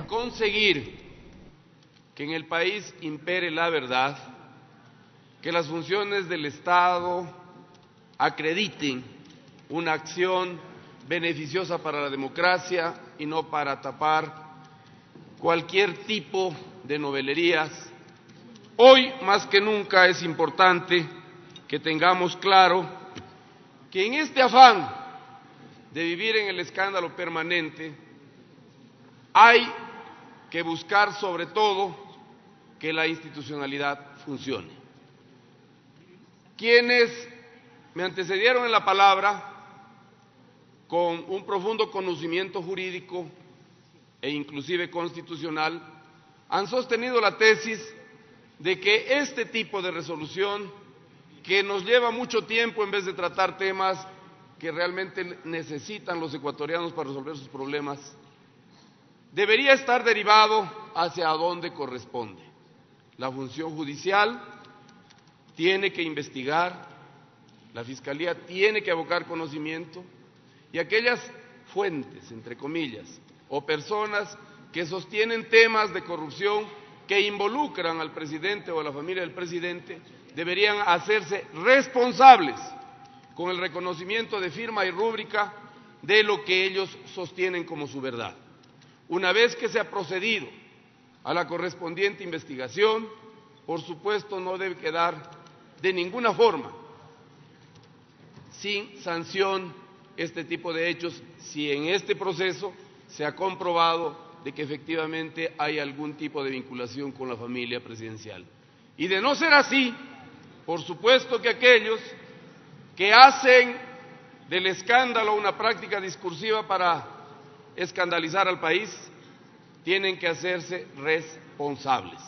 Conseguir que en el país impere la verdad, que las funciones del Estado acrediten una acción beneficiosa para la democracia y no para tapar cualquier tipo de novelerías. Hoy más que nunca es importante que tengamos claro que en este afán de vivir en el escándalo permanente hay que buscar sobre todo que la institucionalidad funcione. Quienes me antecedieron en la palabra, con un profundo conocimiento jurídico e inclusive constitucional, han sostenido la tesis de que este tipo de resolución, que nos lleva mucho tiempo en vez de tratar temas que realmente necesitan los ecuatorianos para resolver sus problemas, debería estar derivado hacia donde corresponde. La función judicial tiene que investigar, la Fiscalía tiene que abocar conocimiento, y aquellas fuentes, entre comillas, o personas que sostienen temas de corrupción que involucran al presidente o a la familia del presidente, deberían hacerse responsables con el reconocimiento de firma y rúbrica de lo que ellos sostienen como su verdad. Una vez que se ha procedido a la correspondiente investigación, por supuesto no debe quedar de ninguna forma sin sanción este tipo de hechos si en este proceso se ha comprobado de que efectivamente hay algún tipo de vinculación con la familia presidencial. Y de no ser así, por supuesto que aquellos que hacen del escándalo una práctica discursiva para escandalizar al país tienen que hacerse responsables.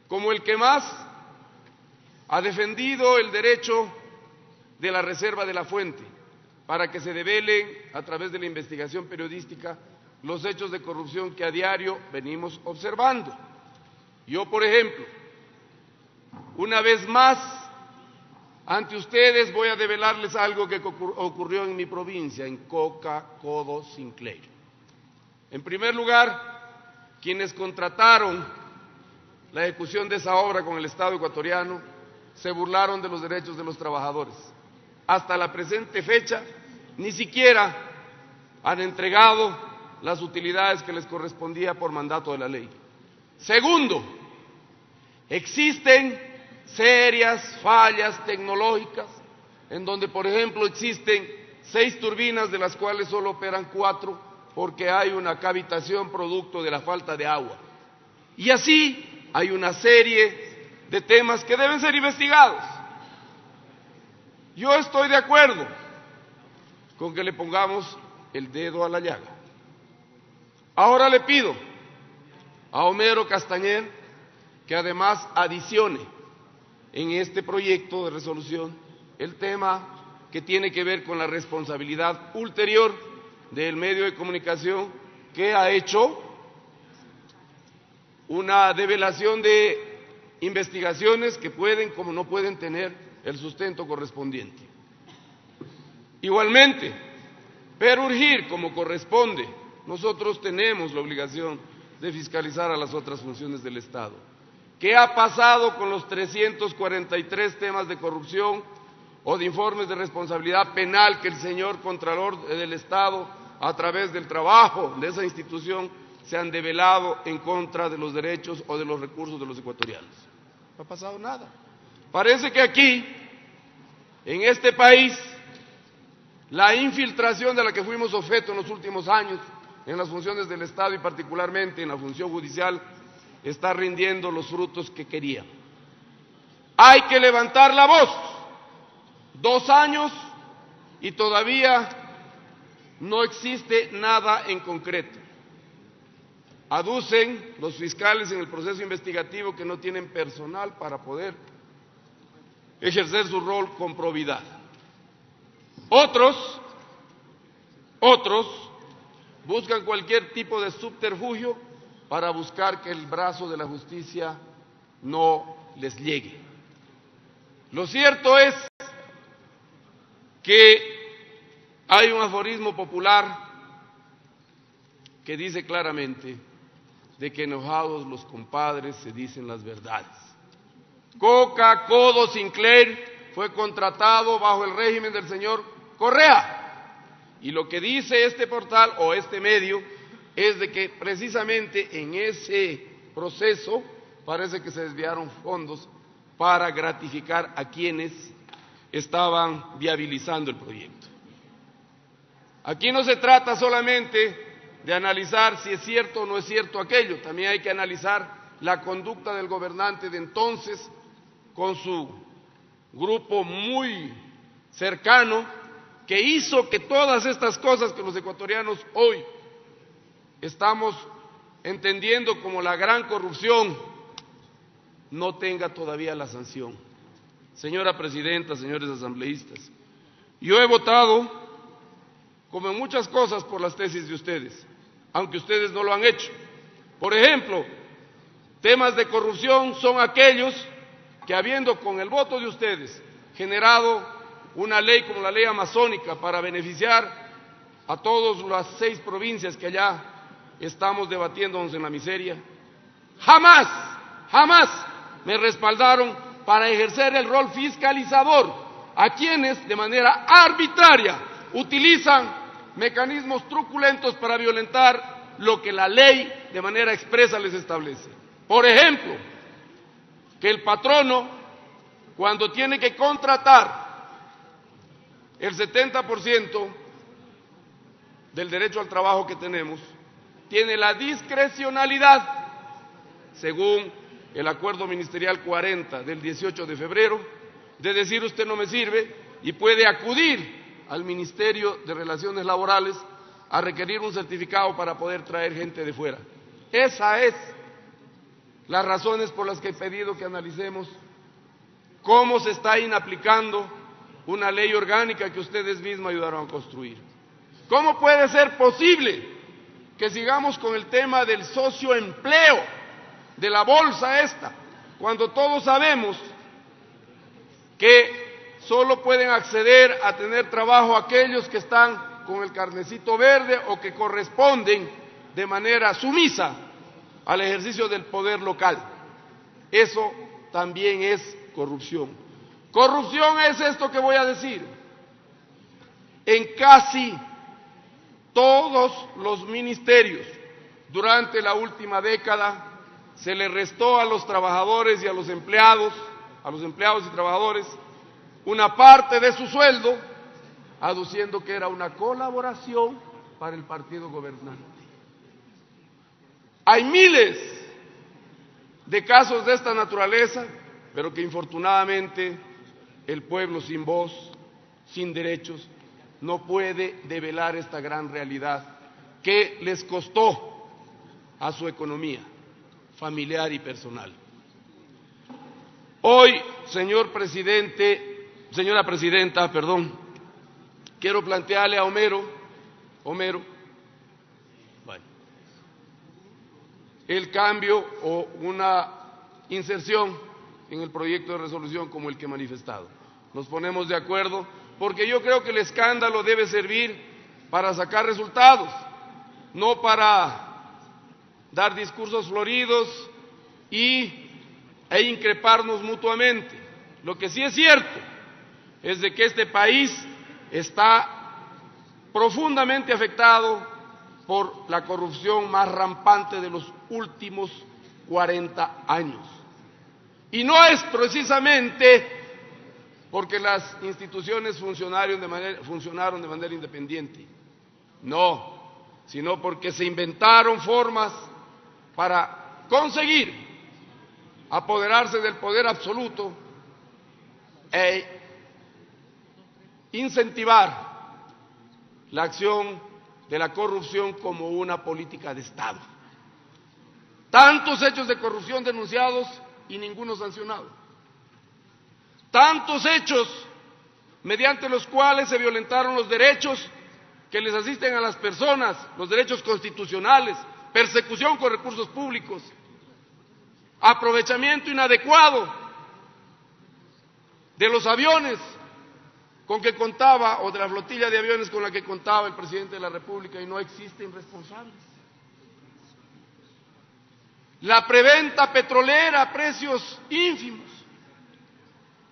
Como el que más ha defendido el derecho de la reserva de la fuente para que se develen a través de la investigación periodística los hechos de corrupción que a diario venimos observando. Yo, por ejemplo, una vez más ante ustedes voy a develarles algo que ocurrió en mi provincia, en Coca, Codo, Sinclair. En primer lugar, quienes contrataron la ejecución de esa obra con el Estado ecuatoriano se burlaron de los derechos de los trabajadores. Hasta la presente fecha, ni siquiera han entregado las utilidades que les correspondía por mandato de la ley. Segundo, existen serias fallas tecnológicas en donde, por ejemplo, existen 6 turbinas de las cuales solo operan 4 porque hay una cavitación producto de la falta de agua. Y así hay una serie de temas que deben ser investigados. Yo estoy de acuerdo con que le pongamos el dedo a la llaga. Ahora le pido a Homero Castañer que además adicione en este proyecto de resolución el tema que tiene que ver con la responsabilidad ulterior del medio de comunicación que ha hecho una develación de investigaciones que pueden, como no pueden, tener el sustento correspondiente. Igualmente, perurgir como corresponde, nosotros tenemos la obligación de fiscalizar a las otras funciones del Estado. ¿Qué ha pasado con los 343 temas de corrupción o de informes de responsabilidad penal que el señor Contralor del Estado, a través del trabajo de esa institución, se han develado en contra de los derechos o de los recursos de los ecuatorianos? No ha pasado nada. Parece que aquí, en este país, la infiltración de la que fuimos objeto en los últimos años en las funciones del Estado y particularmente en la función judicial está rindiendo los frutos que quería. Hay que levantar la voz. 2 años y todavía no existe nada en concreto. Aducen los fiscales en el proceso investigativo que no tienen personal para poder ejercer su rol con probidad. Otros buscan cualquier tipo de subterfugio para buscar que el brazo de la justicia no les llegue. Lo cierto es que hay un aforismo popular que dice claramente de que enojados los compadres se dicen las verdades. Coca Codo Sinclair fue contratado bajo el régimen del señor Correa, y lo que dice este portal o este medio es de que precisamente en ese proceso parece que se desviaron fondos para gratificar a quienes estaban viabilizando el proyecto. Aquí no se trata solamente de analizar si es cierto o no es cierto aquello, también hay que analizar la conducta del gobernante de entonces con su grupo muy cercano, que hizo que todas estas cosas que los ecuatorianos hoy estamos entendiendo como la gran corrupción no tenga todavía la sanción. Señora Presidenta, señores asambleístas, yo he votado, como en muchas cosas, por las tesis de ustedes, aunque ustedes no lo han hecho. Por ejemplo, temas de corrupción son aquellos que, habiendo con el voto de ustedes generado una ley como la ley amazónica para beneficiar a todas las 6 provincias que allá estamos debatiéndonos en la miseria, jamás me respaldaron para ejercer el rol fiscalizador a quienes de manera arbitraria utilizan mecanismos truculentos para violentar lo que la ley de manera expresa les establece. Por ejemplo, que el patrono, cuando tiene que contratar el 70% del derecho al trabajo que tenemos, tiene la discrecionalidad, según el acuerdo ministerial 40 del 18 de febrero, de decir usted no me sirve, y puede acudir al Ministerio de Relaciones Laborales a requerir un certificado para poder traer gente de fuera. Esa es las razones por las que he pedido que analicemos cómo se está inaplicando una ley orgánica que ustedes mismos ayudaron a construir. ¿Cómo puede ser posible que sigamos con el tema del socioempleo, de la bolsa esta, cuando todos sabemos que solo pueden acceder a tener trabajo aquellos que están con el carnecito verde o que corresponden de manera sumisa al ejercicio del poder local? Eso también es corrupción. Corrupción es esto que voy a decir. En casi todos los ministerios durante la última década se le restó a los trabajadores y a los empleados y trabajadores una parte de su sueldo, aduciendo que era una colaboración para el partido gobernante. Hay miles de casos de esta naturaleza, pero que infortunadamente el pueblo sin voz, sin derechos, no puede develar esta gran realidad que les costó a su economía familiar y personal. Hoy, señora presidenta, quiero plantearle a Homero, el cambio o una inserción en el proyecto de resolución como el que he manifestado. Nos ponemos de acuerdo porque yo creo que el escándalo debe servir para sacar resultados, no para dar discursos floridos e increparnos mutuamente. Lo que sí es cierto es de que este país está profundamente afectado por la corrupción más rampante de los últimos 40 años. Y no es precisamente porque las instituciones funcionaron de manera independiente, no, sino porque se inventaron formas para conseguir apoderarse del poder absoluto e incentivar la acción de la corrupción como una política de Estado. Tantos hechos de corrupción denunciados y ninguno sancionado. Tantos hechos mediante los cuales se violentaron los derechos que les asisten a las personas, los derechos constitucionales, persecución con recursos públicos, aprovechamiento inadecuado de los aviones con que contaba, o de la flotilla de aviones con la que contaba el presidente de la República, y no existen responsables. la preventa petrolera a precios ínfimos,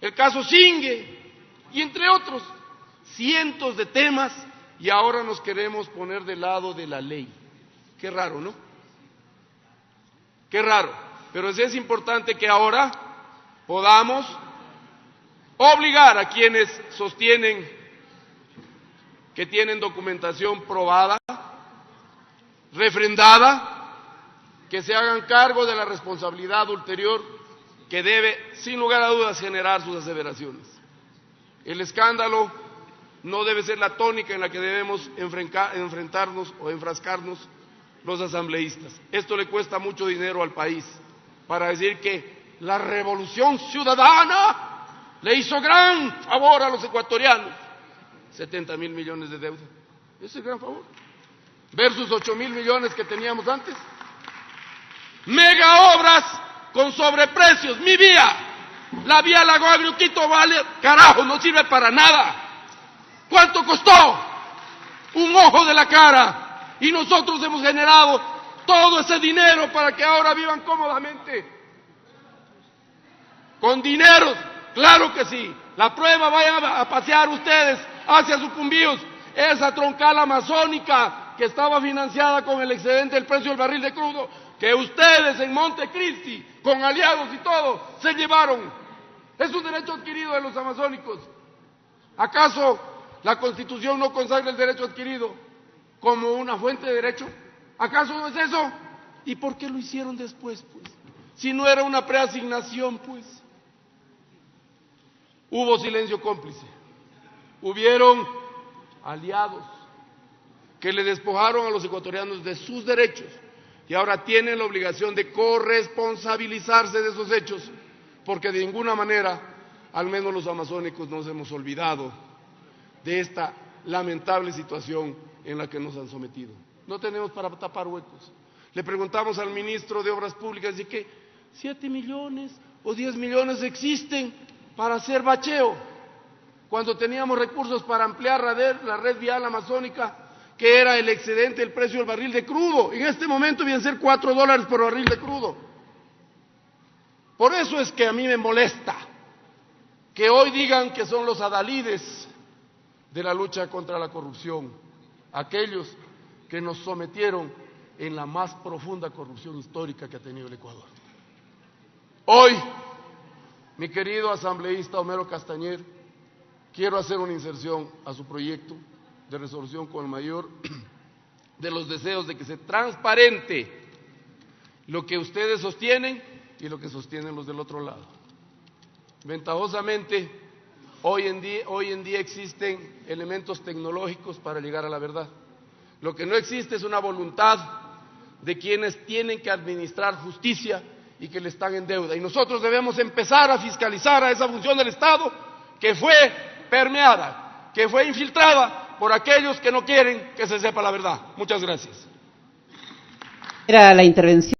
el caso Zingue, y entre otros, cientos de temas, y ahora nos queremos poner del lado de la ley. Qué raro, ¿no? Qué raro. Pero es importante que ahora podamos obligar a quienes sostienen que tienen documentación probada, refrendada, que se hagan cargo de la responsabilidad ulterior que debe, sin lugar a dudas, generar sus aseveraciones. El escándalo no debe ser la tónica en la que debemos enfrentarnos o enfrascarnos los asambleístas. Esto le cuesta mucho dinero al país, para decir que la revolución ciudadana le hizo gran favor a los ecuatorianos. 70.000 millones de deuda. Ese es el gran favor. Versus 8.000 millones que teníamos antes. Mega obras con sobreprecios. Mi vía, la vía Lago Agrio Quito, vale, carajo, no sirve para nada. ¿Cuánto costó? Un ojo de la cara. Y nosotros hemos generado todo ese dinero para que ahora vivan cómodamente. Con dinero, claro que sí. La prueba, vayan a pasear ustedes hacia Sucumbíos, esa troncal amazónica que estaba financiada con el excedente del precio del barril de crudo, que ustedes en Montecristi, con aliados y todo, se llevaron. Es un derecho adquirido de los amazónicos. ¿Acaso la Constitución no consagra el derecho adquirido como una fuente de derecho? ¿Acaso no es eso? ¿Y por qué lo hicieron después, pues? Si no era una preasignación, pues. Hubo silencio cómplice. Hubieron aliados que le despojaron a los ecuatorianos de sus derechos y ahora tienen la obligación de corresponsabilizarse de esos hechos, porque de ninguna manera, al menos los amazónicos, nos hemos olvidado de esta lamentable situación en la que nos han sometido. No tenemos para tapar huecos. Le preguntamos al ministro de Obras Públicas y que 7 millones o 10 millones existen para hacer bacheo, cuando teníamos recursos para ampliar la red vial amazónica, que era el excedente del precio del barril de crudo. En este momento vienen a ser $4 por barril de crudo. Por eso es que a mí me molesta que hoy digan que son los adalides de la lucha contra la corrupción, aquellos que nos sometieron en la más profunda corrupción histórica que ha tenido el Ecuador. Hoy, mi querido asambleísta Homero Castañer, quiero hacer una inserción a su proyecto de resolución con el mayor de los deseos de que se transparente lo que ustedes sostienen y lo que sostienen los del otro lado. Ventajosamente, hoy en día existen elementos tecnológicos para llegar a la verdad. Lo que no existe es una voluntad de quienes tienen que administrar justicia y que le están en deuda. Y nosotros debemos empezar a fiscalizar a esa función del Estado que fue permeada, que fue infiltrada por aquellos que no quieren que se sepa la verdad. Muchas gracias. Era la intervención